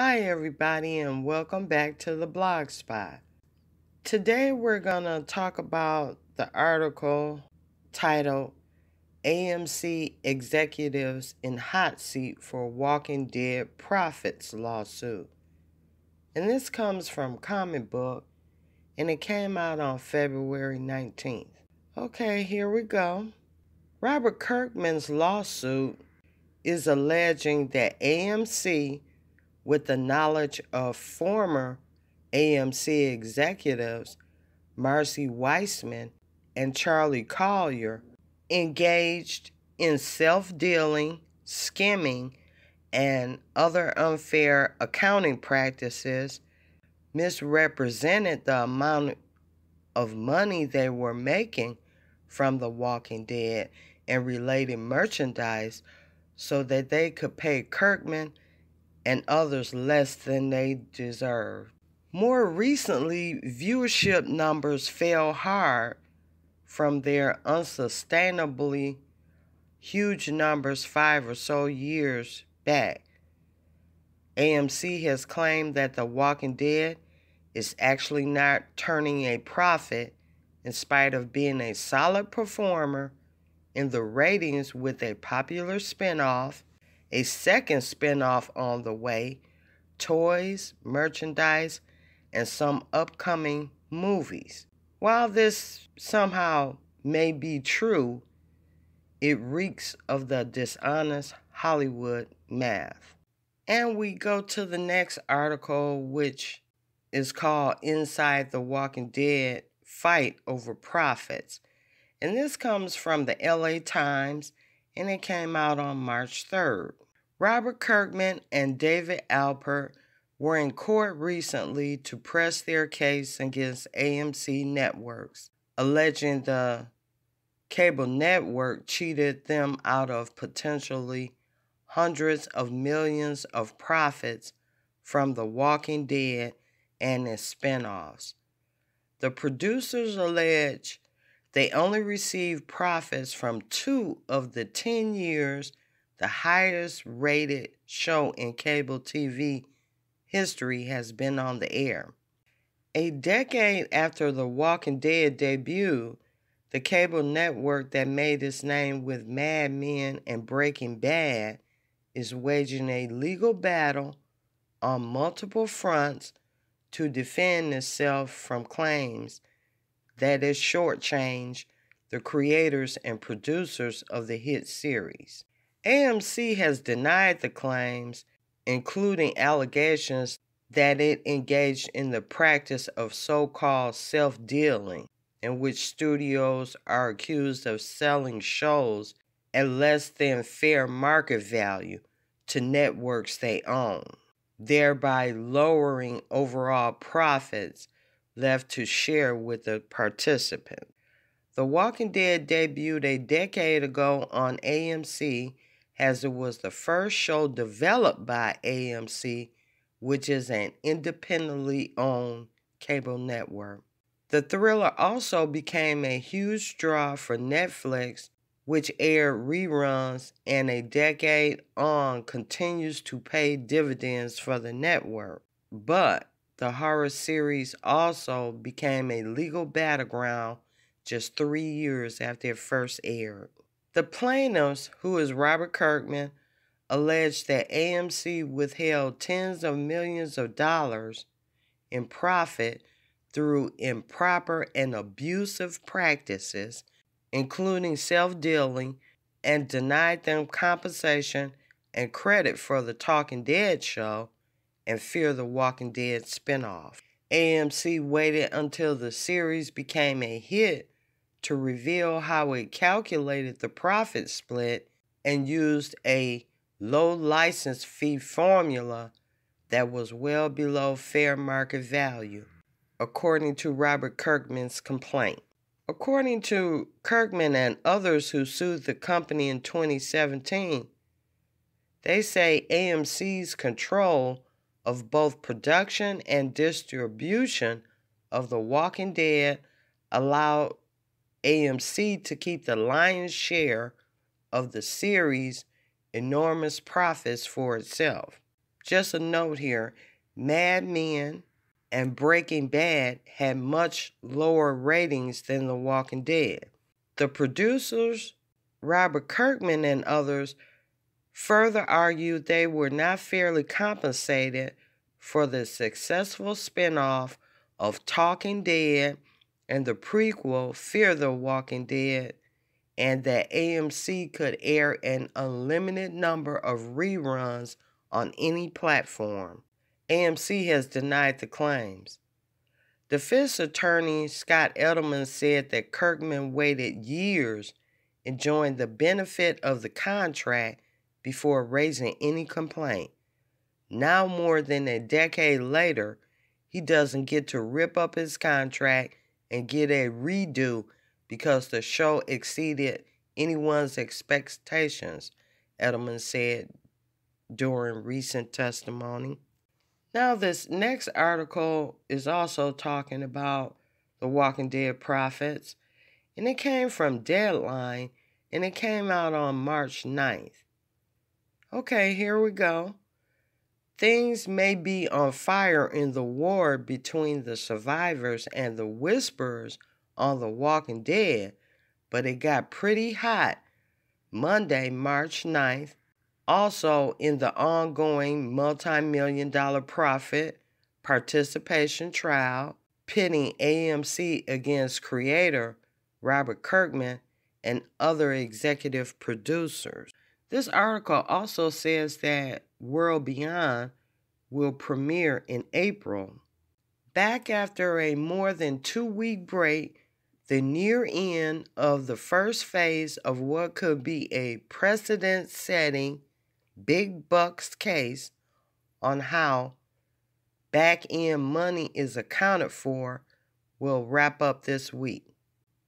Hi, everybody, and welcome back to the Blog Spot. Today, we're going to talk about the article titled AMC Executives in Hot Seat for Walking Dead Profits Lawsuit. And this comes from Comic Book, and it came out on February 19th. Okay, here we go. Robert Kirkman's lawsuit is alleging that AMC, with the knowledge of former AMC executives Marcy Weissman and Charlie Collier, engaged in self-dealing, skimming, and other unfair accounting practices, misrepresented the amount of money they were making from The Walking Dead and related merchandise so that they could pay Kirkman and others less than they deserved. More recently, viewership numbers fell hard from their unsustainably huge numbers 5 or so years back. AMC has claimed that The Walking Dead is actually not turning a profit in spite of being a solid performer in the ratings, with a popular spinoff, a second spinoff on the way, toys, merchandise, and some upcoming movies. While this somehow may be true, it reeks of the dishonest Hollywood math. And we go to the next article, which is called Inside the Walking Dead Fight Over Profits. And this comes from the LA Times, and it came out on March 3rd. Robert Kirkman and David Alpert were in court recently to press their case against AMC Networks, alleging the cable network cheated them out of potentially hundreds of millions of profits from The Walking Dead and its spinoffs. The producers allege they only received profits from 2 of the 10 years the highest rated show in cable TV history has been on the air. A decade after The Walking Dead debut, the cable network that made its name with Mad Men and Breaking Bad is waging a legal battle on multiple fronts to defend itself from claims that it shortchanged the creators and producers of the hit series. AMC has denied the claims, including allegations that it engaged in the practice of so-called self-dealing, in which studios are accused of selling shows at less than fair market value to networks they own, thereby lowering overall profits left to share with the participant. The Walking Dead debuted a decade ago on AMC, as it was the first show developed by AMC, which is an independently owned cable network. The thriller also became a huge draw for Netflix, which aired reruns, and a decade on continues to pay dividends for the network. But the horror series also became a legal battleground just 3 years after it first aired. The plaintiffs, who is Robert Kirkman, alleged that AMC withheld tens of millions of dollars in profit through improper and abusive practices, including self-dealing, and denied them compensation and credit for the Talking Dead show and Fear the Walking Dead spinoff. AMC waited until the series became a hit to reveal how it calculated the profit split and used a low license fee formula that was well below fair market value, according to Robert Kirkman's complaint. According to Kirkman and others who sued the company in 2017, they say AMC's control of both production and distribution of The Walking Dead allowed AMC to keep the lion's share of the series' enormous profits for itself. just a note here, Mad Men and Breaking Bad had much lower ratings than The Walking Dead. The producers, Robert Kirkman and others, further argued they were not fairly compensated for the successful spinoff of Talking Dead and the prequel Fear the Walking Dead, and that AMC could air an unlimited number of reruns on any platform. AMC has denied the claims. Defense attorney Scott Edelman said that Kirkman waited years enjoying the benefit of the contract before raising any complaint. Now, more than a decade later, he doesn't get to rip up his contract and get a redo because the show exceeded anyone's expectations, Edelman said during recent testimony. Now, this next article is also talking about the Walking Dead prophets, and it came from Deadline, and it came out on March 9th. Okay, here we go. Things may be on fire in the war between the survivors and the whisperers on The Walking Dead, but it got pretty hot Monday, March 9th, also in the ongoing multi-million-dollar profit participation trial pitting AMC against creator Robert Kirkman and other executive producers. This article also says that World Beyond will premiere in April. Back after a more than 2-week break, the near end of the first phase of what could be a precedent-setting big bucks case on how back-end money is accounted for will wrap up this week.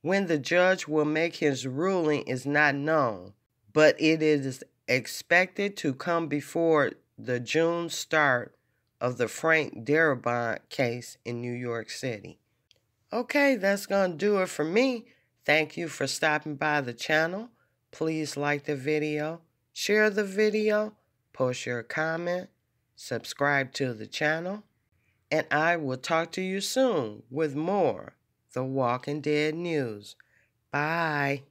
When the judge will make his ruling is not known, but it is expected to come before the June start of the Frank Darabont case in New York City. Okay, that's going to do it for me. Thank you for stopping by the channel. Please like the video, share the video, post your comment, subscribe to the channel, and I will talk to you soon with more The Walking Dead news. Bye.